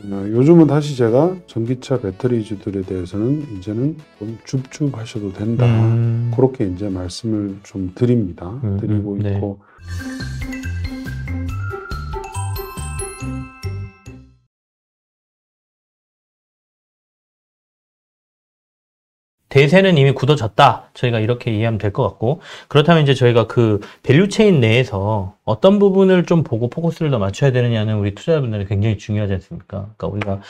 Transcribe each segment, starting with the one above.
요즘은 다시 제가 전기차 배터리주들에 대해서는 이제는 좀 줍줍하셔도 된다. 그렇게 이제 말씀을 좀 드립니다. 드리고 네. 있고. 대세는 이미 굳어졌다. 저희가 이렇게 이해하면 될 것 같고. 그렇다면 이제 저희가 그 밸류체인 내에서 어떤 부분을 좀 보고 포커스를 더 맞춰야 되느냐는 우리 투자자분들이 굉장히 중요하지 않습니까? 그러니까 우리가,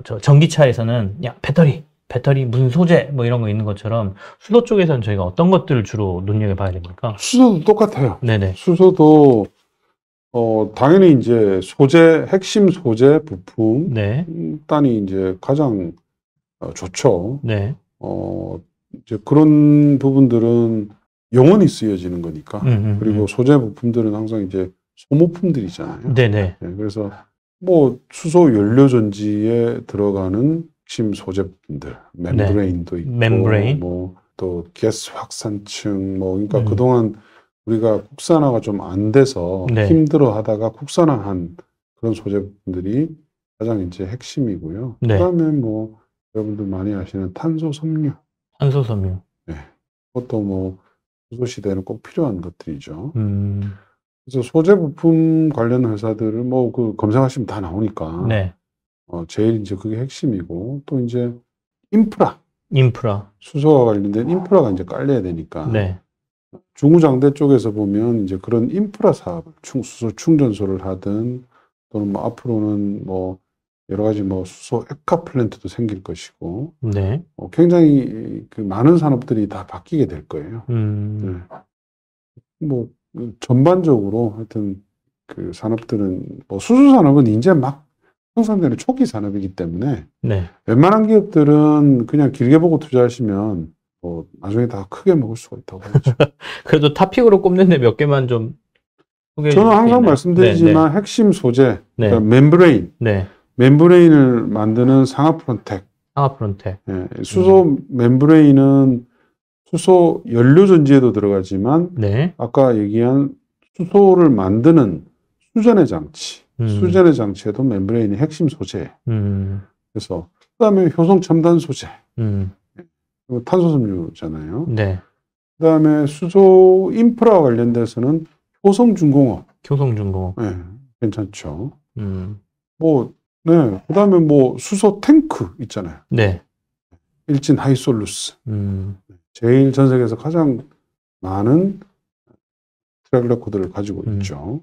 저 전기차에서는 야, 배터리 무슨 소재 뭐 이런 거 있는 것처럼 수소 쪽에서는 저희가 어떤 것들을 주로 눈여겨봐야 됩니까? 수소도 똑같아요. 네네. 수소도 당연히 이제 핵심 소재 부품 네. 단이 이제 가장 좋죠. 네. 이제 그런 부분들은 영원히 쓰여지는 거니까. 그리고 소재 부품들은 항상 이제 소모품들이잖아요. 네네. 네, 그래서 뭐 수소 연료 전지에 들어가는 핵심 소재 부품들, 멤브레인도 있고, 멤브레인. 뭐 또 가스 확산층, 뭐 그러니까 그동안 우리가 국산화가 좀 안 돼서 네. 힘들어하다가 국산화한 그런 소재 부품들이 가장 이제 핵심이고요. 네. 그다음에 뭐 여러분들 많이 아시는 탄소 섬유. 탄소 섬유. 네. 그것도 뭐 수소 시대에는 꼭 필요한 것들이죠. 음. 그래서 소재 부품 관련 회사들을 뭐 그 검색하시면 다 나오니까. 네. 제일 이제 그게 핵심이고, 또 이제 인프라. 수소와 관련된 인프라가 이제 깔려야 되니까. 네. 중후장대 쪽에서 보면 이제 그런 인프라 사업, 수소 충전소를 하든, 또는 뭐 앞으로는 뭐 여러 가지 뭐 수소 액화 플랜트도 생길 것이고, 네. 굉장히 그 많은 산업들이 다 바뀌게 될 거예요. 네. 뭐 전반적으로 하여튼 그 산업들은 뭐 수소 산업은 이제 막 형성되는 초기 산업이기 때문에 네. 웬만한 기업들은 그냥 길게 보고 투자하시면 뭐 나중에 다 크게 먹을 수가 있다고 하죠. 그래도 탑픽으로 꼽는데 몇 개만 좀 소개해 저는 주실 수 항상 있나요? 말씀드리지만 핵심 소재, 네. 그러니까 멤브레인, 네. 멤브레인을 만드는 상하프론텍. 상하프론텍. 예, 수소 멤브레인은 수소 연료 전지에도 들어가지만 네. 아까 얘기한 수소를 만드는 수전의 장치, 수전의 장치에도 멤브레인이 핵심 소재. 그래서 그다음에 효성 첨단 소재, 그리고 탄소 섬유잖아요. 네. 그다음에 수소 인프라와 관련돼서는 효성중공업. 네. 괜찮죠. 뭐, 네. 그다음에 뭐 수소 탱크 있잖아요. 네. 일진 하이솔루스. 제일 전 세계에서 가장 많은 트랙 레코드를 가지고 있죠.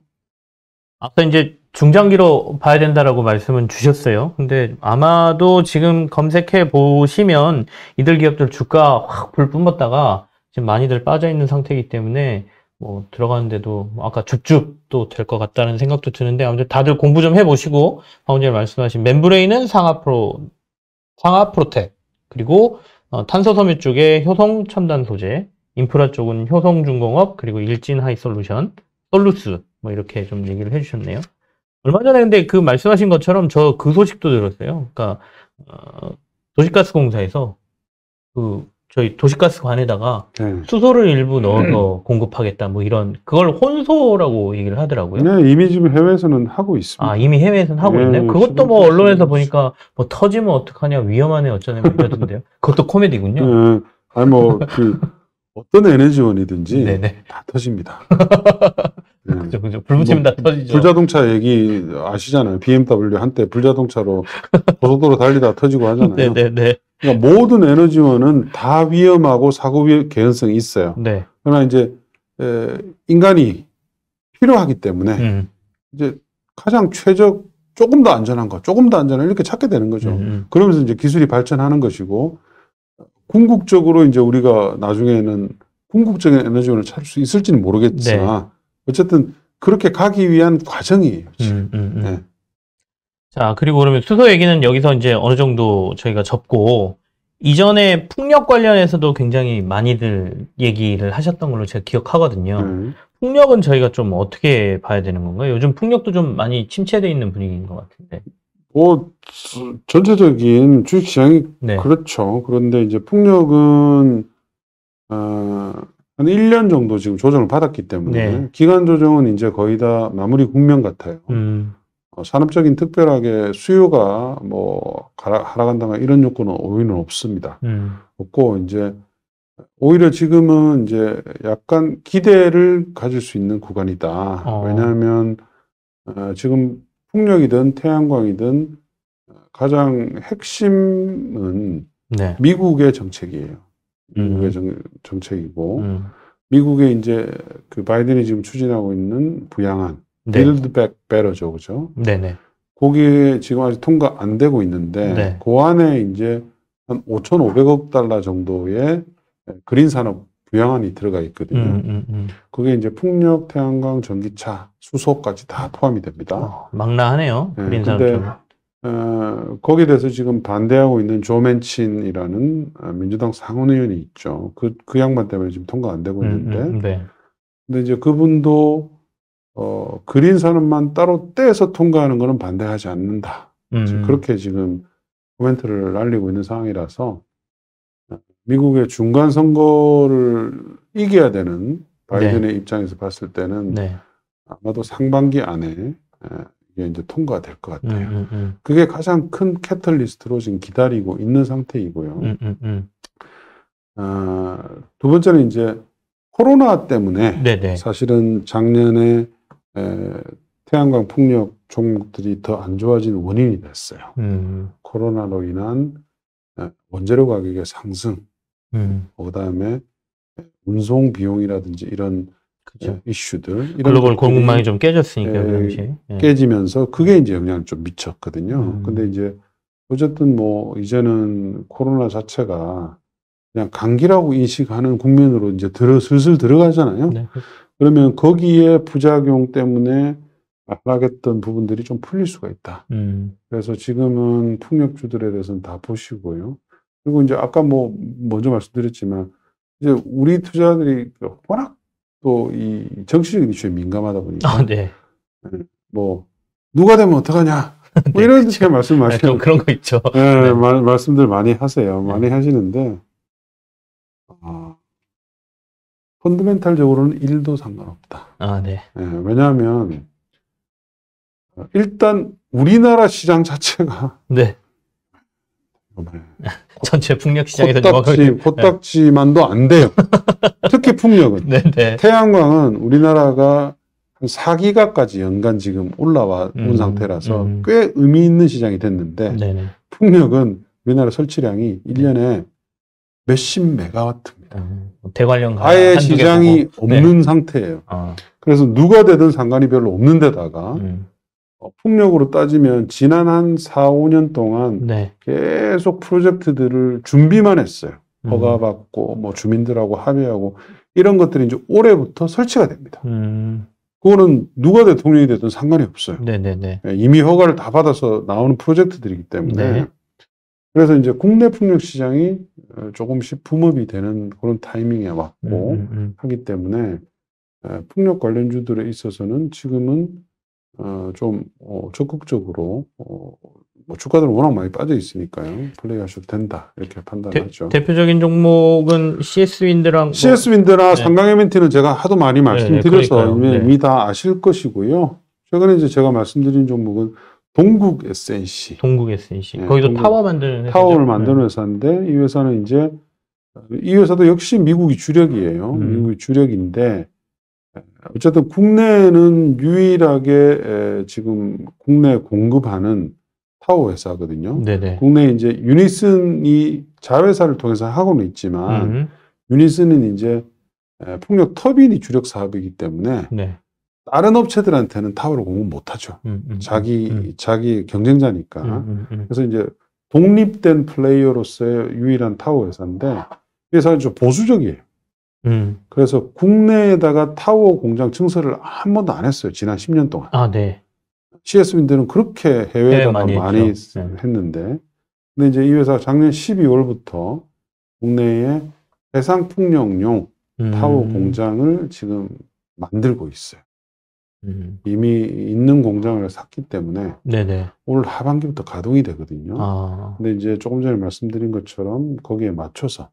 아까 이제 중장기로 봐야 된다라고 말씀은 주셨어요. 근데 아마도 지금 검색해 보시면 이들 기업들 주가 확 불 뿜었다가 지금 많이들 빠져 있는 상태이기 때문에 뭐 들어가는데도 아까 줍줍도 될 것 같다는 생각도 드는데 아무튼 다들 공부 좀 해보시고 방금 전에 말씀하신 멤브레인은 상하프로텍 그리고 탄소 섬유 쪽에 효성 첨단 소재, 인프라 쪽은 효성중공업 그리고 일진 하이솔루션, 솔루스 뭐 이렇게 좀 얘기를 해주셨네요. 얼마 전에 근데 그 말씀하신 것처럼 저 그 소식도 들었어요. 그러니까 도시가스공사에서 그 저희 도시가스관에다가 수소를 일부 넣어서 공급하겠다 뭐 이런 그걸 혼소라고 얘기를 하더라고요. 네, 이미 지금 해외에서는 하고 있습니다. 아, 이미 해외에서는 하고 있나요? 그것도 뭐 언론에서 보니까 뭐 터지면 어떡하냐 위험하네 어쩌네 뭐 이러던데요. 그것도 코미디군요. 아니 뭐 그 어떤 에너지원이든지 네네. 다 터집니다. 그죠. 불 붙이면 다 터지죠. 불자동차 얘기 아시잖아요. BMW 한때 불자동차로 고속도로 달리다 터지고 하잖아요. 네네네. 그러니까 모든 에너지원은 다 위험하고 사고 개연성이 있어요. 네. 그러나 이제 인간이 필요하기 때문에 이제 가장 조금 더 안전한 거, 조금 더 안전한 이렇게 찾게 되는 거죠. 그러면서 이제 기술이 발전하는 것이고 궁극적으로 이제 우리가 나중에는 궁극적인 에너지원을 찾을 수 있을지는 모르겠으나 어쨌든 그렇게 가기 위한 과정이에요. 네. 자, 그리고 그러면 수소 얘기는 여기서 이제 어느 정도 저희가 접고 이전에 풍력 관련해서도 굉장히 많이들 얘기를 하셨던 걸로 제가 기억하거든요. 풍력은 저희가 좀 어떻게 봐야 되는 건가요? 요즘 풍력도 좀 많이 침체되어 있는 분위기인 것 같은데. 전체적인 주식시장이 그렇죠. 그런데 이제 풍력은 한 1년 정도 지금 조정을 받았기 때문에 기간 조정은 이제 거의 다 마무리 국면 같아요. 산업적인 특별하게 수요가 뭐 하락한다거나 이런 요건은 오히려 없습니다. 없고 이제 오히려 지금은 이제 약간 기대를 가질 수 있는 구간이다. 왜냐하면 지금 풍력이든 태양광이든 가장 핵심은 네. 미국의 정책이에요. 미국의 정책이고 미국의 이제 그 바이든이 지금 추진하고 있는 부양안 네. Build Back Better죠, 그죠? 네네. 거기에 지금 아직 통과 안 되고 있는데 네. 그 안에 이제 한 5,500억 달러 정도의 그린 산업 부양안이 들어가 있거든요. 그게 이제 풍력, 태양광, 전기차, 수소까지 다 포함이 됩니다. 망라하네요. 네, 그린 산업 근데 쪽. 거기에 대해서 지금 반대하고 있는 조 맨친이라는 민주당 상원의원이 있죠. 그 양반 때문에 지금 통과 안 되고 있는데, 네. 근데 이제 그분도 그린 산업만 따로 떼서 통과하는 거는 반대하지 않는다. 그렇게 지금 코멘트를 날리고 있는 상황이라서 미국의 중간 선거를 이겨야 되는 바이든의 입장에서 봤을 때는 아마도 상반기 안에 이게 이제 통과될 것 같아요. 그게 가장 큰 캐털리스트로 지금 기다리고 있는 상태이고요. 두 번째는 이제 코로나 때문에 사실은 작년에 태양광 풍력 종목들이 더 안 좋아진 원인이 됐어요. 코로나로 인한 원재료 가격의 상승, 그다음에 운송 비용이라든지 이런 이슈들, 이런 글로벌 공급망이 좀 깨졌으니까 그 당시에 깨지면서 그게 이제 영향을 좀 미쳤거든요. 근데 이제 어쨌든 뭐 이제는 코로나 자체가 그냥 감기라고 인식하는 국면으로 이제 슬슬 들어가잖아요. 네. 그러면 거기에 부작용 때문에 하락했던 부분들이 좀 풀릴 수가 있다. 그래서 지금은 풍력주들에 대해서는 다 보시고요. 그리고 이제 아까 뭐 먼저 말씀드렸지만 이제 우리 투자자들이 워낙 또 이 정치적인 이슈에 민감하다 보니까 뭐 누가 되면 어떡하냐 뭐 이런 식의 말씀 많이 좀 그런 거 있죠. 말씀들 많이 하세요. 많이 하시는데 펀드멘탈적으로는 1도 상관없다. 왜냐하면 일단 우리나라 시장 자체가 전체 풍력 시장에서 코딱지만도 안 돼요. 특히 풍력은. 태양광은 우리나라가 한 4기가까지 연간 지금 올라와 온 상태라서 꽤 의미 있는 시장이 됐는데 풍력은 우리나라 설치량이 1년에 몇십 메가와트입니다. 대관령 아예 시장이 없는 상태예요. 그래서 누가 되든 상관이 별로 없는 데다가 풍력으로 따지면 지난 한 4, 5년 동안 계속 프로젝트들을 준비만 했어요. 허가받고 뭐 주민들하고 합의하고 이런 것들이 이제 올해부터 설치가 됩니다. 그거는 누가 대통령이 되든 상관이 없어요. 이미 허가를 다 받아서 나오는 프로젝트들이기 때문에 그래서 이제 국내 풍력 시장이 조금씩 붐업이 되는 그런 타이밍에 왔고 하기 때문에 풍력 관련주들에 있어서는 지금은 좀 적극적으로 뭐 주가들은 워낙 많이 빠져 있으니까요. 플레이하셔도 된다 이렇게 판단하죠. 대표적인 종목은 CS-윈드랑 CS-윈드나 삼강 M&T는 제가 하도 많이 말씀드려서 이미 다 아실 것이고요. 최근에 이제 제가 말씀드린 종목은 동국 SNC. 거기도 타워 만드는 회사죠? 타워를 만드는 회사인데 이 회사는 이제 이 회사도 역시 미국이 주력이에요. 미국이 주력인데 어쨌든 국내는 유일하게 지금 국내 공급하는 타워 회사거든요. 국내에 이제 유니슨이 자회사를 통해서 하고는 있지만 유니슨은 이제 풍력 터빈이 주력 사업이기 때문에 다른 업체들한테는 타워를 공급 못하죠. 자기 경쟁자니까. 그래서 이제 독립된 플레이어로서의 유일한 타워 회사인데 이 회사는 좀 보수적이에요. 그래서 국내에다가 타워 공장 증설을 한 번도 안 했어요. 지난 10년 동안. CS-윈드는 그렇게 해외에다가 많이 했는데 근데 이제 이 회사가 작년 12월부터 국내에 해상풍력용 타워 공장을 지금 만들고 있어요. 이미 있는 공장을 샀기 때문에 올 하반기부터 가동이 되거든요. 근데 이제 조금 전에 말씀드린 것처럼 거기에 맞춰서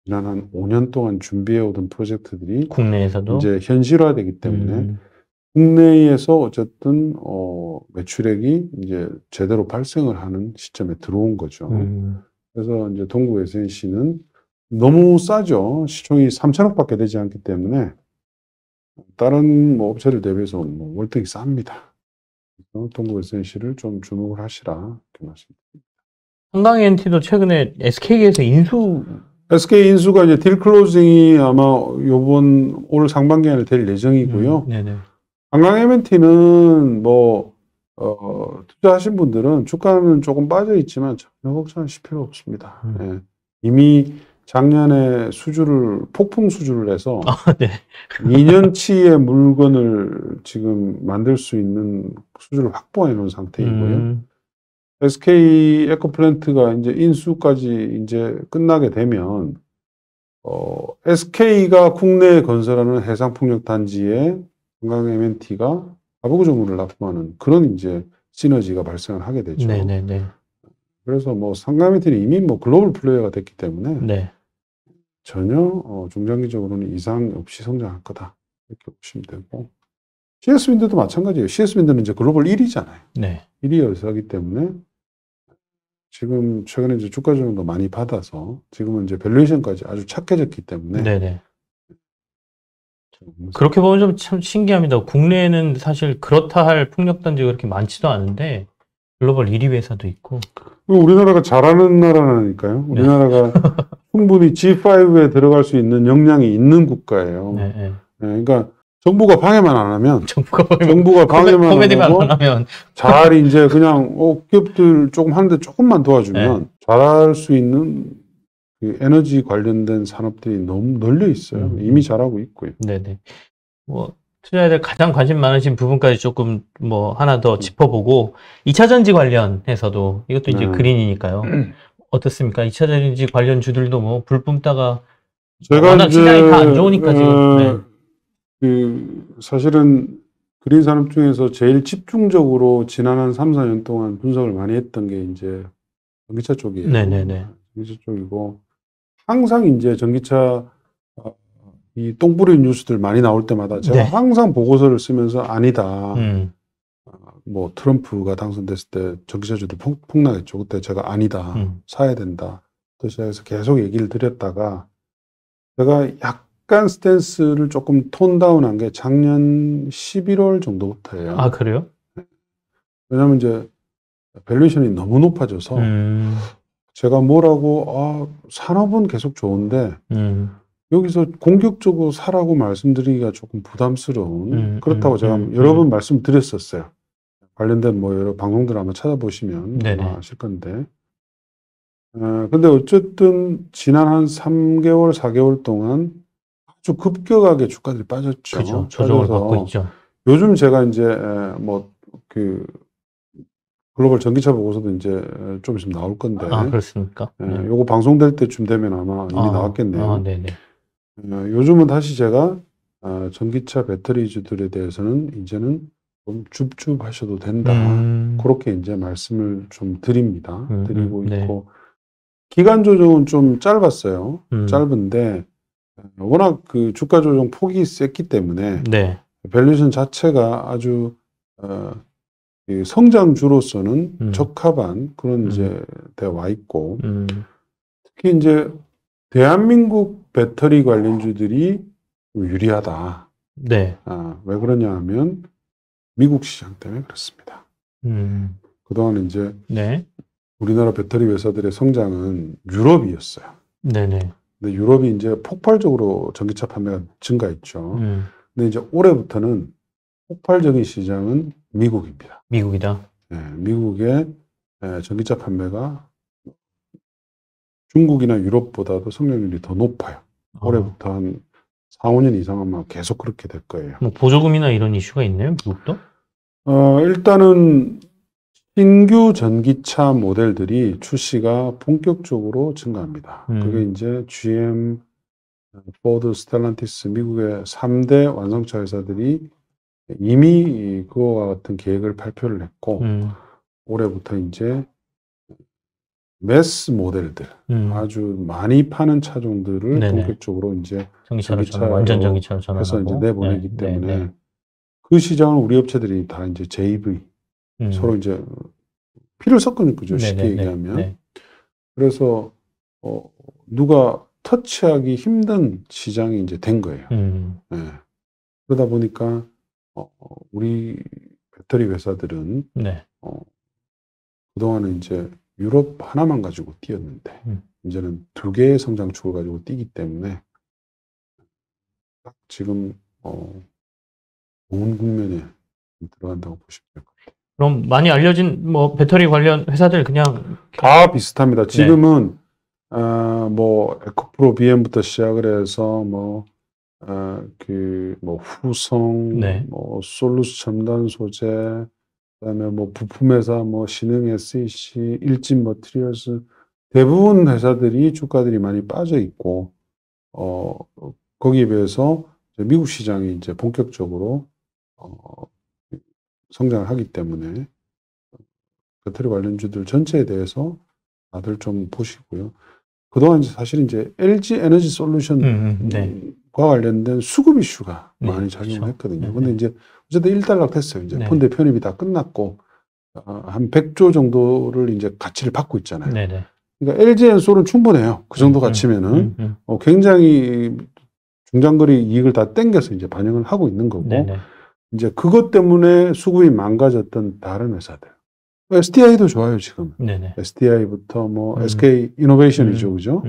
지난 한 5년 동안 준비해오던 프로젝트들이 국내에서도 이제 현실화되기 때문에 국내에서 어쨌든 매출액이 이제 제대로 발생을 하는 시점에 들어온 거죠. 그래서 이제 동구 SNC는 너무 싸죠. 시총이 3천억밖에 되지 않기 때문에 다른 뭐 업체들 대비해서 뭐 월등히 쌉니다. 그래서 동구 SNC를 좀 주목을 하시라 이렇게 말씀드립니다. 한강 NT도 최근에 SK에서 인수 SK 인수가 이제 딜 클로징이 아마 요번 올 상반기 안에 될 예정이고요. 네네. 한강 M&T는 뭐 투자하신 분들은 주가는 조금 빠져 있지만 전혀 걱정하실 필요 없습니다. 예. 이미 작년에 폭풍 수주를 해서 네. 2년치의 물건을 지금 만들 수 있는 수주를 확보해 놓은 상태이고요. SK 에코플랜트가 이제 인수까지 이제 끝나게 되면 SK가 국내에 건설하는 해상풍력 단지에 한강 M&T가 가부구 정보를 납품하는 그런 이제 시너지가 발생을 하게 되죠. 네네네. 그래서 뭐 한강 M&T는 이미 뭐 글로벌 플레이어가 됐기 때문에 네. 전혀 중장기적으로는 이상 없이 성장할 거다 이렇게 보시면 되고, CS윈드도 마찬가지예요. CS윈드는 이제 글로벌 1위잖아요. 네. 1위 회사이기 때문에 지금 최근에 이제 주가 조정도 많이 받아서 지금은 이제 밸류에이션까지 아주 착해졌기 때문에. 네네. 그렇게 보면 좀 참 신기합니다. 국내에는 사실 그렇다 할 풍력단지가 그렇게 많지도 않은데 글로벌 1위 회사도 있고. 우리나라가 잘하는 나라니까요. 우리나라가 충분히 G5에 들어갈 수 있는 역량이 있는 국가예요. 네, 네. 네, 그러니까 정부가 방해만 안 하면, 정부가 방해만 코미디만 안 안 하면 잘 이제 그냥 기업들 조금 하는데 조금만 도와주면 네. 잘할 수 있는 그 에너지 관련된 산업들이 너무 널려 있어요. 이미 잘하고 있고요. 네네. 뭐 투자자들 가장 관심 많으신 부분까지 조금 뭐 하나 더 짚어보고 2차 전지 관련해서도 이것도 이제 그린이니까요. 어떻습니까? 2차 전지 관련 주들도 뭐 불 뿜다가 워낙 시장이 다 안 좋으니까 지금. 그 사실은 그린 산업 중에서 제일 집중적으로 지난 한 3, 4년 동안 분석을 많이 했던 게 이제 전기차 쪽이에요. 네네네. 전기차 쪽이고, 항상 이제 전기차 이 똥뿌리 뉴스들 많이 나올 때마다 제가 네. 항상 보고서를 쓰면서 아니다. 뭐 트럼프가 당선됐을 때 전기차주들 폭락했죠. 그때 제가 아니다. 사야 된다. 또 시작해서 계속 얘기를 드렸다가 제가 약간 스탠스를 조금 톤 다운한 게 작년 11월 정도부터예요. 아, 그래요? 왜냐면 이제 밸류에이션이 너무 높아져서 제가 뭐라고 산업은 계속 좋은데 여기서 공격적으로 사라고 말씀드리기가 조금 부담스러운, 그렇다고 제가 여러 번 말씀드렸었어요. 관련된 뭐 여러 방송들 아마 찾아보시면 아마 아실 건데. 근데 어쨌든 지난 한 3개월, 4개월 동안 아주 급격하게 주가들이 빠졌죠. 그죠. 조정을 받고 있죠. 요즘 제가 이제 글로벌 전기차 보고서도 이제 좀 있으면 나올 건데. 아, 그렇습니까? 요거 방송될 때쯤 되면 아마 이미 나왔겠네요. 네네. 요즘은 다시 제가 전기차 배터리주들에 대해서는 이제는 좀 줍줍하셔도 된다. 그렇게 이제 말씀을 좀 드립니다. 드리고 있고, 기간 조정은 좀 짧았어요. 짧은데 워낙 그 주가 조정 폭이 셌기 때문에 밸류에이션 자체가 아주 성장주로서는 적합한 그런 이제 돼 와 있고, 특히 이제 대한민국 배터리 관련주들이 유리하다. 네. 왜 그러냐 하면 미국 시장 때문에 그렇습니다. 그동안 이제 우리나라 배터리 회사들의 성장은 유럽이었어요. 네네. 근데 유럽이 이제 폭발적으로 전기차 판매가 증가했죠. 근데 이제 올해부터는 폭발적인 시장은 미국입니다. 미국이다. 네, 미국의 전기차 판매가 중국이나 유럽보다도 성장률이 더 높아요. 올해부터 한 4, 5년 이상 아마 계속 그렇게 될 거예요. 뭐 보조금이나 이런 이슈가 있나요? 미국도? 일단은 신규 전기차 모델들이 출시가 본격적으로 증가합니다. 그게 이제 GM, 포드, 스텔란티스, 미국의 3대 완성차 회사들이 이미 그와 같은 계획을 발표를 했고, 올해부터 이제 매스 모델들, 아주 많이 파는 차종들을 본격적으로 이제 전기차로 완전 전기차로 해서 이제 내보내기 때문에 그 시장을 우리 업체들이 다 이제 JV 서로 이제 피를 섞은 거죠. 쉽게 얘기하면. 네. 그래서 누가 터치하기 힘든 시장이 이제 된 거예요. 네. 그러다 보니까 우리 배터리 회사들은 네. 그동안은 이제 유럽 하나만 가지고 뛰었는데 이제는 2개의 성장축을 가지고 뛰기 때문에 딱 지금 좋은 국면에 들어간다고 보시면 될 것 같아요. 그럼 많이 알려진 뭐 배터리 관련 회사들 그냥 다 비슷합니다. 지금은 뭐 에코프로 BM부터 시작을 해서 뭐 후성, 네. 뭐 솔루스 첨단 소재, 그다음에 뭐 부품회사, 뭐 신흥 SEC, 일진 머티리얼스 대부분 회사들이 주가들이 많이 빠져 있고 거기에 비해서 미국 시장이 이제 본격적으로 성장을 하기 때문에 배터리 관련주들 전체에 대해서 다들 좀 보시고요. 그동안 사실은 이제 LG 에너지 솔루션과 네. 관련된 수급 이슈가 많이 작용을 했거든요. 근데 이제 어쨌든 일단락 됐어요. 이제 펀드 편입이 다 끝났고 한 100조 정도를 이제 가치를 받고 있잖아요. 네네. 그러니까 LG 엔솔은 충분해요. 그 정도 가치면은 굉장히 중장거리 이익을 다 땡겨서 이제 반영을 하고 있는 거고 네네. 이제 그것 때문에 수급이 망가졌던 다른 회사들. SDI도 좋아요, 지금. 네네. SDI부터 뭐 SK 이노베이션이죠, 그죠?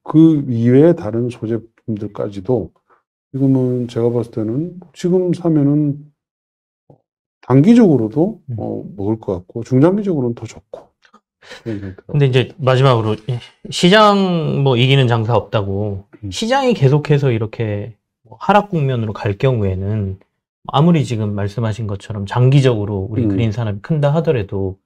그 이외의 다른 소제품들까지도 지금은 제가 봤을 때는 지금 사면은 단기적으로도 먹을 것 같고 중장기적으로는 더 좋고. 근데 이제 마지막으로 시장 뭐 이기는 장사 없다고 시장이 계속해서 이렇게 하락 국면으로 갈 경우에는 아무리 지금 말씀하신 것처럼 장기적으로 우리 그린 산업이 큰다 하더라도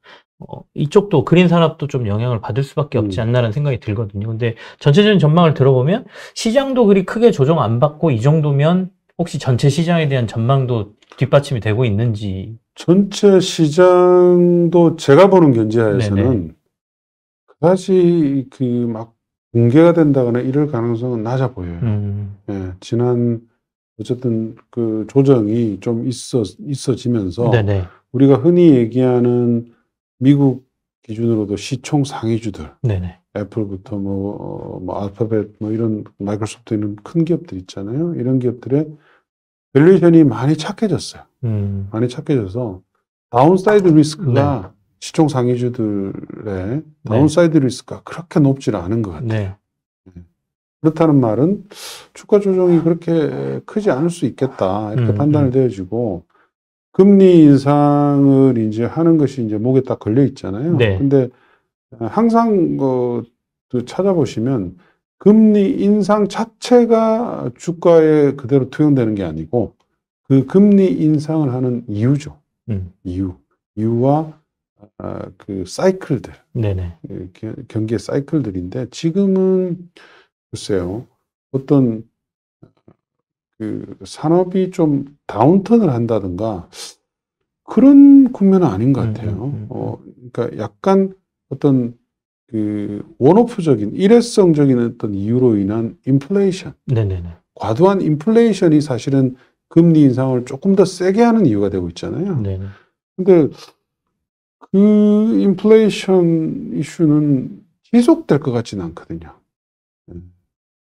이쪽도 그린 산업도 좀 영향을 받을 수밖에 없지 않나라는 생각이 들거든요. 근데 전체적인 전망을 들어보면 시장도 그리 크게 조정 안 받고 이 정도면 혹시 전체 시장에 대한 전망도 뒷받침이 되고 있는지. 전체 시장도 제가 보는 견제하에서는 그다지 막 붕괴가 된다거나 이럴 가능성은 낮아 보여요. 예, 지난 어쨌든 그 조정이 좀 있어지면서 네네. 우리가 흔히 얘기하는 미국 기준으로도 시총 상위주들, 네네. 애플부터 뭐 알파벳 뭐 이런 마이크로소프트 이런 큰 기업들 있잖아요. 이런 기업들의 밸류에이션이 많이 착해졌어요. 많이 착해져서 다운사이드 리스크가 시총 상위주들의 다운사이드 리스크가 그렇게 높지는 않은 것 같아요. 그렇다는 말은 주가 조정이 그렇게 크지 않을 수 있겠다 이렇게 판단을 되어지고 금리 인상을 이제 하는 것이 이제 목에 딱 걸려 있잖아요. 근데 항상 찾아보시면 금리 인상 자체가 주가에 그대로 투영되는 게 아니고 그 금리 인상을 하는 이유죠. 이유와 그 사이클들, 경기의 사이클들인데 지금은 글쎄요, 어떤 그 산업이 좀 다운턴을 한다든가 그런 국면은 아닌 것 같아요. 그러니까 약간 어떤 그 원오프적인 일회성적인 어떤 이유로 인한 인플레이션, 과도한 인플레이션이 사실은 금리 인상을 조금 더 세게 하는 이유가 되고 있잖아요. 근데 그 인플레이션 이슈는 지속될 것 같지는 않거든요.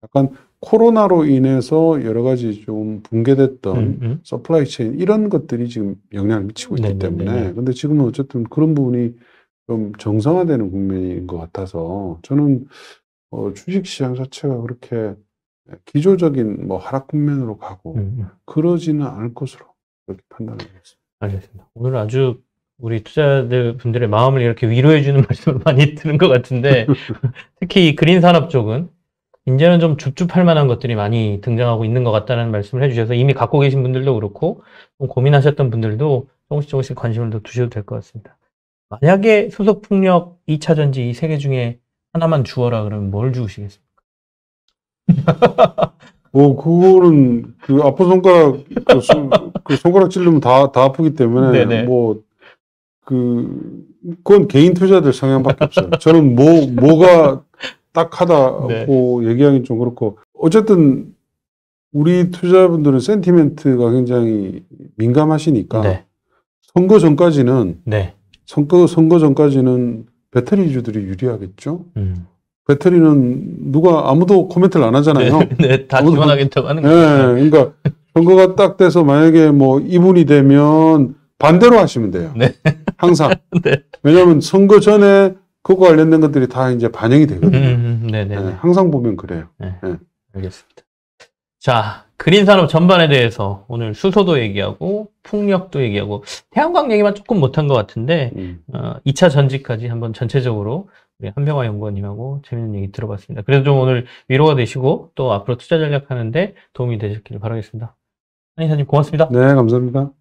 약간 코로나로 인해서 여러 가지 좀 붕괴됐던 서플라이 체인 이런 것들이 지금 영향을 미치고 있기 때문에 근데 지금은 어쨌든 그런 부분이 좀 정상화되는 국면인 것 같아서 저는 주식시장 자체가 그렇게 기조적인 뭐 하락 국면으로 가고 그러지는 않을 것으로 그렇게 판단을 했습니다. 알겠습니다. 오늘 아주 우리 투자자들 분들의 마음을 이렇게 위로해주는 말씀을 많이 드는 것 같은데 특히 이 그린 산업 쪽은 이제는 좀 줍줍할 만한 것들이 많이 등장하고 있는 것 같다는 말씀을 해주셔서 이미 갖고 계신 분들도 그렇고 좀 고민하셨던 분들도 조금씩 관심을 더 두셔도 될 것 같습니다. 만약에 수소풍력 2차전지 이 세 개 중에 하나만 주어라 그러면 뭘 주시겠습니까? 그거는 그 아픈 손가락 그 손가락 찌르면 다 아프기 때문에 그건 개인 투자들 성향밖에 없어요. 저는 뭐가 딱하다고 얘기하기는 좀 그렇고 어쨌든 우리 투자자분들은 센티멘트가 굉장히 민감하시니까 네. 선거 전까지는 네. 선거 전까지는 배터리주들이 유리하겠죠. 배터리는 누가 아무도 코멘트를 안 하잖아요. 네, 다 지원하겠다고 하는 네, 거예요. 그러니까 선거가 딱 돼서 만약에 뭐 이분이 되면 반대로 하시면 돼요. 네. 항상. 네. 왜냐하면 선거 전에 그거 관련된 것들이 다 이제 반영이 되거든요. 네네. 네, 항상 보면 그래요. 네. 네. 알겠습니다. 자, 그린 산업 전반에 대해서 오늘 수소도 얘기하고 풍력도 얘기하고 태양광 얘기만 조금 못한 것 같은데 2차 전지까지 한번 전체적으로 우리 한병화 연구원님하고 재밌는 얘기 들어봤습니다. 그래도 좀 오늘 위로가 되시고 또 앞으로 투자 전략하는데 도움이 되셨기를 바라겠습니다. 한의사님 고맙습니다. 네, 감사합니다.